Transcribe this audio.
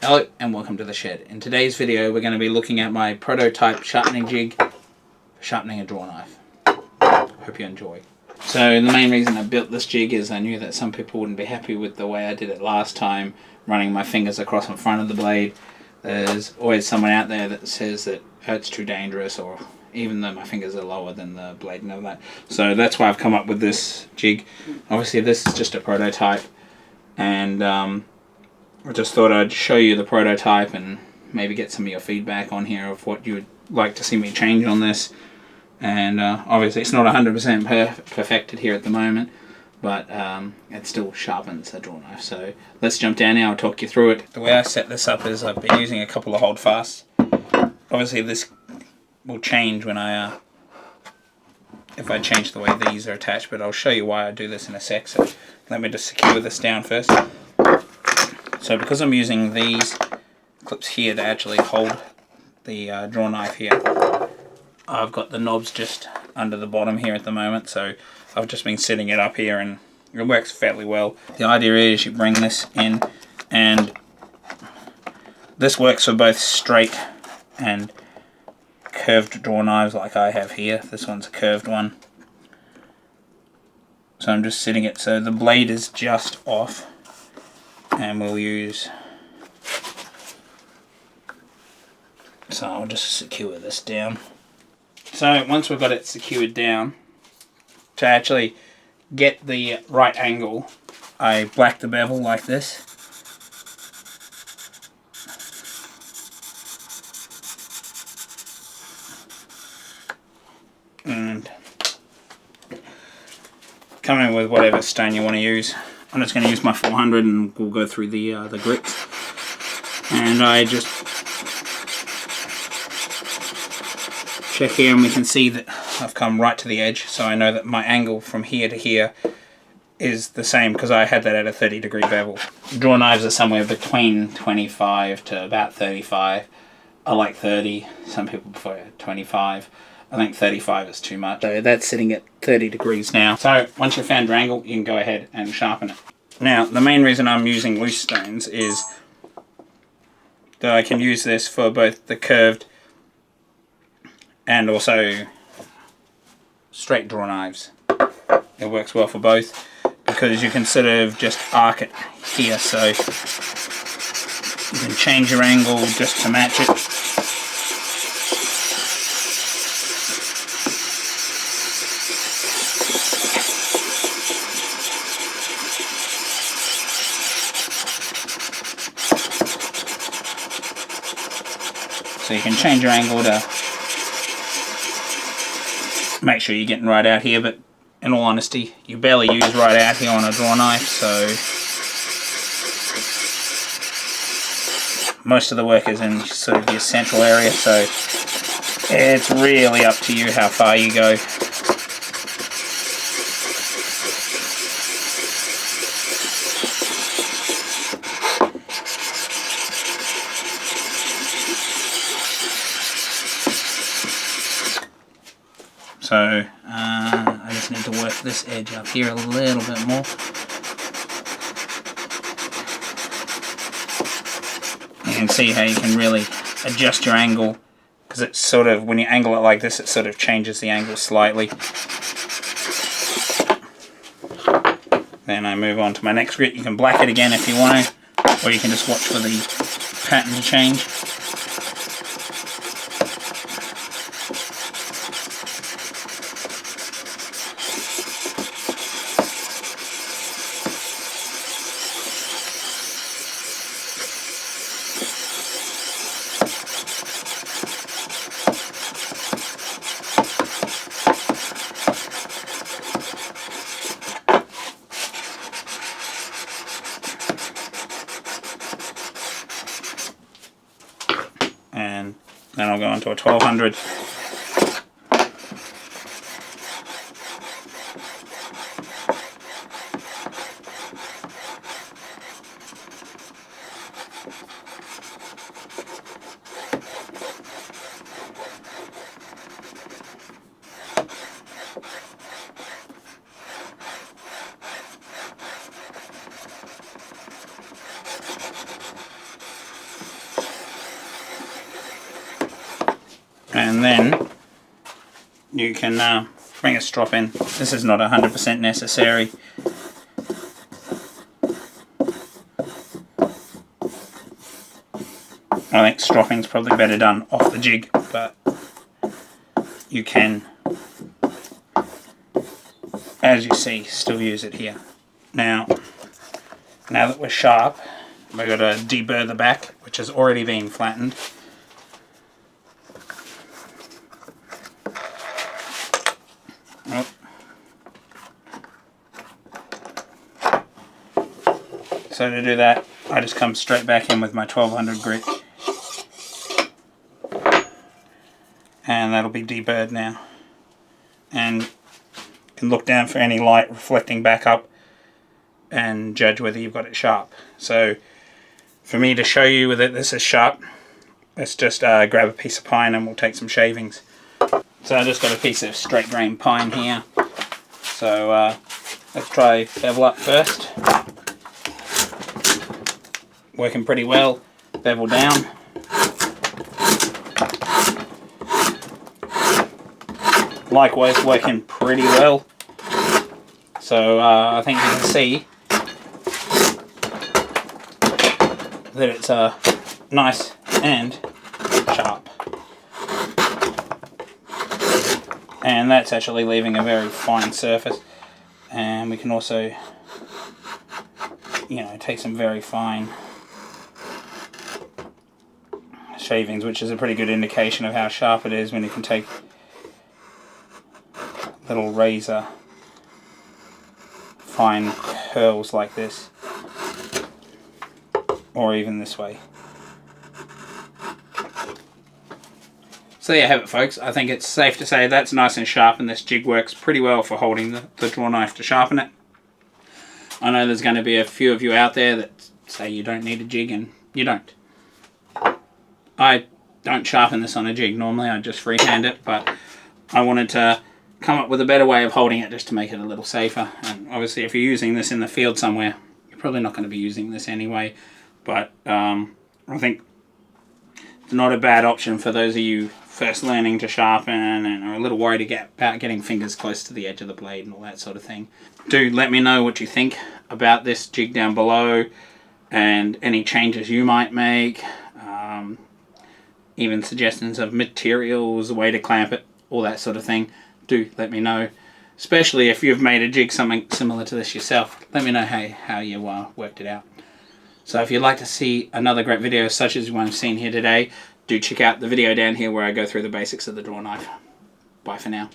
Hello and welcome to the shed. In today's video we're going to be looking at my prototype sharpening jig for sharpening a draw knife. Hope you enjoy. So the main reason I built this jig is I knew that some people wouldn't be happy with the way I did it last time, running my fingers across in front of the blade. There's always someone out there that says that it's too dangerous, or even though my fingers are lower than the blade and all that. So that's why I've come up with this jig. Obviously this is just a prototype, and I just thought I'd show you the prototype and maybe get some of your feedback on here of what you would like to see me change on this. And obviously it's not 100% perfected here at the moment, but it still sharpens a draw knife. So let's jump down now and talk you through it. The way I set this up is I've been using a couple of holdfasts. Obviously this will change when if I change the way these are attached, but I'll show you why I do this in a sec. So let me just secure this down first. So because I'm using these clips here to actually hold the draw knife here, I've got the knobs just under the bottom here at the moment, so I've just been setting it up here and it works fairly well. The idea is you bring this in, and this works for both straight and curved draw knives like I have here. This one's a curved one. So I'm just setting it so the blade is just off, and we'll use, so I'll just secure this down. So once we've got it secured down, to actually get the right angle, I black the bevel like this. And come in with whatever stone you want to use. I'm just going to use my 400 and we'll go through the grits. And I just check here and we can see that I've come right to the edge, so I know that my angle from here to here is the same because I had that at a 30-degree bevel. Draw knives are somewhere between 25 to about 35. I like 30, some people prefer 25. I think 35 is too much. So that's sitting at 30 degrees now. So once you've found your angle, you can go ahead and sharpen it. Now, the main reason I'm using loose stones is that I can use this for both the curved and also straight draw knives. It works well for both because you can sort of just arc it here, so you can change your angle just to match it. So you can change your angle to make sure you're getting right out here, but in all honesty, you barely use right out here on a draw knife, so most of the work is in sort of your central area, so it's really up to you how far you go. So I just need to work this edge up here a little bit more. You can see how you can really adjust your angle, because it's sort of, when you angle it like this, it sort of changes the angle slightly. Then I move on to my next grit. You can black it again if you want to, or you can just watch for the pattern to change. And then I'll go on to a 1200. And then you can bring a strop in. This is not 100% necessary. I think stropping is probably better done off the jig, but you can, as you see, still use it here. Now that we're sharp, we've got to deburr the back, which has already been flattened. Oh. So to do that, I just come straight back in with my 1200 grit. And that'll be deburred now. And you can look down for any light reflecting back up and judge whether you've got it sharp. So for me to show you whether this is sharp, let's just grab a piece of pine and we'll take some shavings. So I just got a piece of straight grain pine here. So let's try bevel up first. Working pretty well. Bevel down. Likewise working pretty well. So I think you can see that it's nice and sharp. And that's actually leaving a very fine surface. And we can also, take some very fine shavings, which is a pretty good indication of how sharp it is when you can take little razor fine curls like this, or even this way. So there you have it, folks. I think it's safe to say that's nice and sharp, and this jig works pretty well for holding the draw knife to sharpen it. I know there's going to be a few of you out there that say you don't need a jig, and you don't. I don't sharpen this on a jig normally, I just freehand it, but I wanted to come up with a better way of holding it just to make it a little safer. And obviously if you're using this in the field somewhere, you're probably not going to be using this anyway, but I think it's not a bad option for those of you first learning to sharpen and are a little worried about getting fingers close to the edge of the blade and all that sort of thing. Do let me know what you think about this jig down below and any changes you might make, even suggestions of materials, a way to clamp it, all that sort of thing. Do let me know, especially if you've made a jig something similar to this yourself. Let me know how you worked it out. So if you'd like to see another great video such as the one I've seen here today, do check out the video down here where I go through the basics of the draw knife. Bye for now.